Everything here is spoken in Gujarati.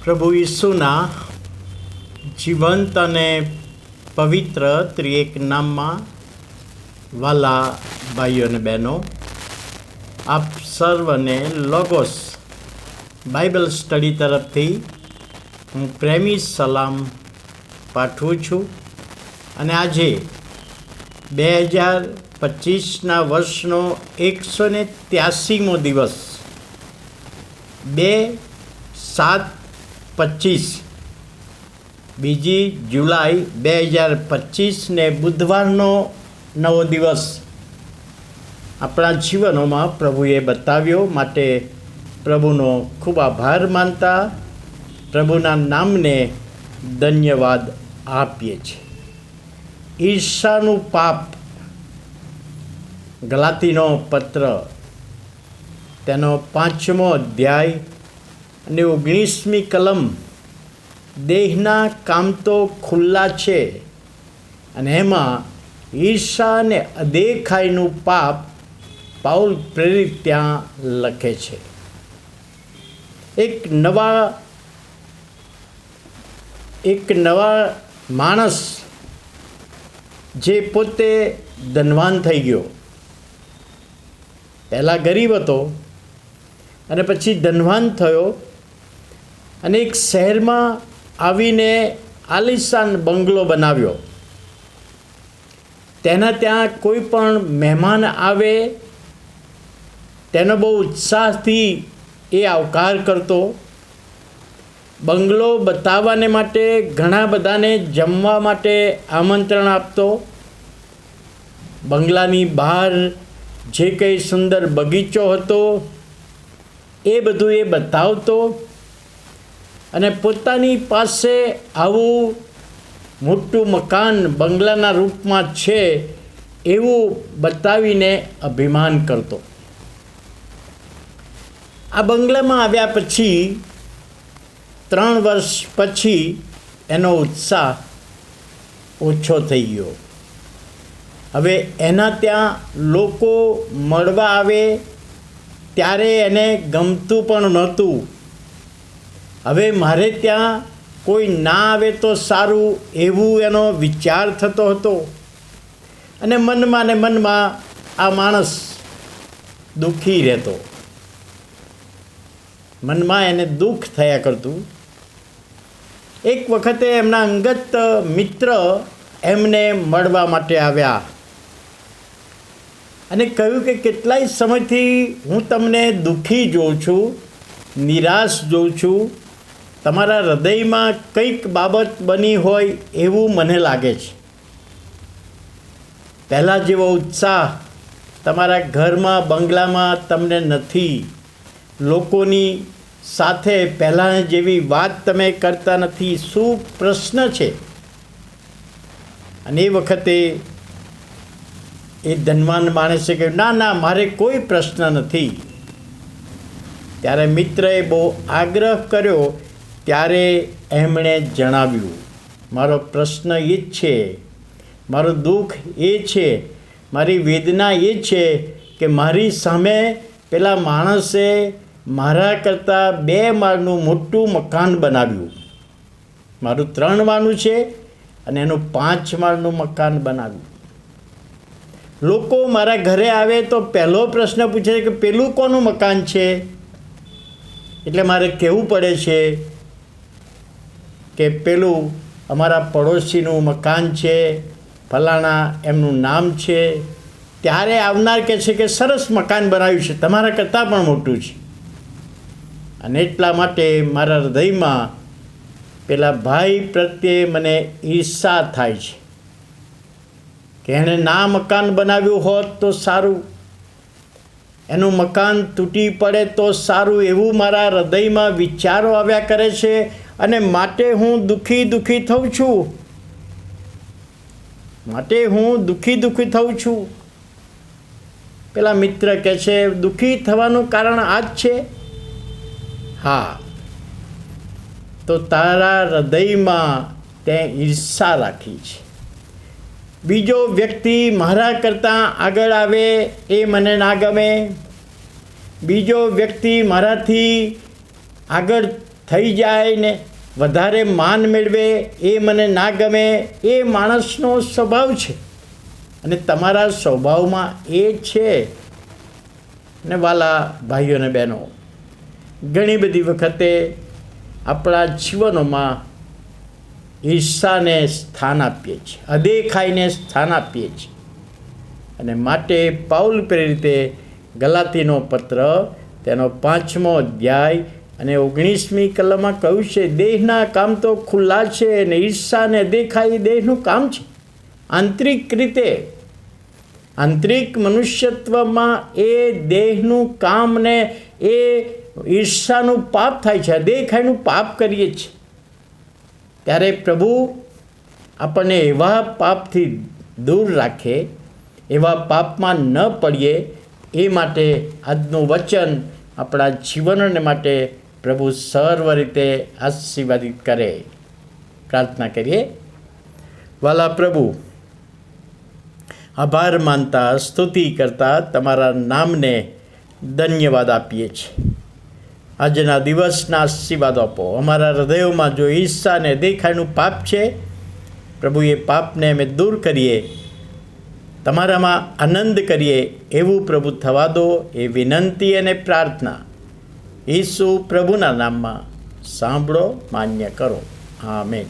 પ્રભુ ઈસુના જીવંત અને પવિત્ર ત્રિએક નામમાં વાલા ભાઈઓ અને બહેનો, આપ સર્વને લોગોસ બાઇબલ સ્ટડી તરફથી હું પ્રેમી સલામ પાઠવું છું. અને આજે 2025ના વર્ષનો 183મો દિવસ 2/7/25 બીજી જુલાઈ 2025ને બુધવારનો નવો દિવસ આપણા જીવનોમાં પ્રભુએ બતાવ્યો. માટે પ્રભુનો ખૂબ આભાર માનતા પ્રભુના નામને ધન્યવાદ આપીએ છીએ. ઈર્ષાનું પાપ, ગલાતીનો પત્ર તેનો 5મો અધ્યાય અને 19મી કલમ, દેહના કામ તો ખુલ્લા છે અને એમાં ઈર્ષા અને અદેખાઈનું પાપ પાઉલ પ્રેરિત ત્યાં લખે છે. એક નવા માણસ જે પોતે ધનવાન થઈ ગયો, પહેલાં ગરીબ હતો અને પછી ધનવાન થયો અને એક શહેરમાં આવીને આલિશાન બંગલો બનાવ્યો. તેના ત્યાં કોઈ પણ મહેમાન આવે તેનો બહુ ઉત્સાહથી એ આવકાર કરતો. બંગલો બતાવવાને માટે ઘણા બધાને જમવા માટે આમંત્રણ આપતો. બંગલાની બહાર જે કંઈ સુંદર બગીચો હતો એ બધું એ બતાવતો અને પોતાની પાસે આવું મોટું મકાન બંગલાના રૂપમાં છે એવું બતાવીને અભિમાન કરતો. આ બંગલામાં આવ્યા પછી 3 વર્ષ પછી એનો ઉત્સાહ ઓછો થઈ ગયો. હવે એના ત્યાં લોકો મળવા આવે ત્યારે એને ગમતું પણ નહોતું. હવે મારે ત્યાં કોઈ ના આવે તો સારું એવું એનો વિચાર થતો હતો. અને મનમાં ને મનમાં આ માણસ દુઃખી રહેતો. મનમાં એને દુઃખ થયા કરતું. એક વખતે એમના અંગત મિત્ર એમને મળવા માટે આવ્યા અને કહ્યું કે કેટલાય સમયથી હું તમને દુઃખી જોઉં છું, નિરાશ જોઉં છું. તમારા હૃદયમાં કંઈક બાબત બની હોય એવું મને લાગે છે. પહેલાં જેવો ઉત્સાહ તમારા ઘરમાં બંગલામાં તમને નથી. લોકોની સાથે પહેલાં જેવી વાત તમે કરતા નથી. શું પ્રશ્ન છે? અને એ વખતે એ ધનવાન માણસે કહ્યું, ના ના, મારે કોઈ પ્રશ્ન નથી. ત્યારે મિત્રએ બહુ આગ્રહ કર્યો. ત્યારે એમણે જણાવ્યું, મારો પ્રશ્ન એ જ છે, મારું દુઃખ એ છે, મારી વેદના એ છે કે મારી સામે પેલા માણસે મારા કરતાં 2 માળનું મોટું મકાન બનાવ્યું. મારું 3 માળનું છે અને એનું 5 માળનું મકાન બનાવ્યું. લોકો મારા ઘરે આવે તો પહેલો પ્રશ્ન પૂછે કે પેલું કોનું મકાન છે? એટલે મારે કહેવું પડે છે કે પેલું અમારા પડોશીનું મકાન છે, ફલાણા એમનું નામ છે. ત્યારે આવનાર કહે છે કે સરસ મકાન બનાવ્યું છે, તમારા કરતાં પણ મોટું છે. અને એટલા માટે મારા હૃદયમાં પેલા ભાઈ પ્રત્યે મને ઈર્ષા થાય છે કે એણે ના મકાન બનાવ્યું હોત તો સારું, એનું મકાન તૂટી પડે તો સારું, એવું મારા હૃદયમાં વિચારો આવ્યા કરે છે. અને માટે હું દુઃખી થઉં છું. થઉં છું. પેલા મિત્ર કહે છે, દુઃખી થવાનું કારણ આ જ છે? હા, તો તારા હૃદયમાં તે ઈર્ષા રાખી છે. બીજો વ્યક્તિ મારા કરતાં આગળ આવે એ મને ના ગમે. બીજો વ્યક્તિ મારાથી આગળ થઈ જાય ને વધારે માન મેળવે એ મને ના ગમે, એ માણસનો સ્વભાવ છે અને તમારા સ્વભાવમાં એ છે. ને વાલા ભાઈઓ અને બહેનો, ઘણી બધી વખતે આપણા જીવનોમાં ઈર્ષાને સ્થાન આપીએ છીએ, અદેખાઈને સ્થાન આપીએ છીએ. અને માટે પાઉલ પ્રેરિતે ગલાતીનો પત્ર તેનો 5મો અધ્યાય અને 19મી કલમમાં કહ્યું છે, દેહના કામ તો ખુલ્લા છે અને ઈર્ષા ને દેખાય દેહનું કામ છે. આંતરિક રીતે આંતરિક મનુષ્યત્વમાં એ દેહનું કામ ને એ ઈર્ષાનું પાપ થાય છે, દેખાયનું પાપ કરીએ છીએ. ત્યારે પ્રભુ આપણને એવા પાપથી દૂર રાખે, એવા પાપમાં ન પડીએ એ માટે આજનું વચન આપણા જીવનને માટે પ્રભુ સર્વ રીતે આશીર્વાદિત કરે. પ્રાર્થના કરીએ. વાલા પ્રભુ, આભાર માનતા, સ્તુતિ કરતા તમારા નામને ધન્યવાદ આપીએ છીએ. આજના દિવસના આશીર્વાદ આપો. અમારા હૃદયોમાં જો ઈર્ષા અને દેખાયનું પાપ છે, પ્રભુ એ પાપને અમે દૂર કરીએ, તમારામાં આનંદ કરીએ એવું પ્રભુ થવા દો, એ વિનંતી અને પ્રાર્થના ઈસુ પ્રભુના નામમાં સાંભળો, માન્ય કરો. આમેન.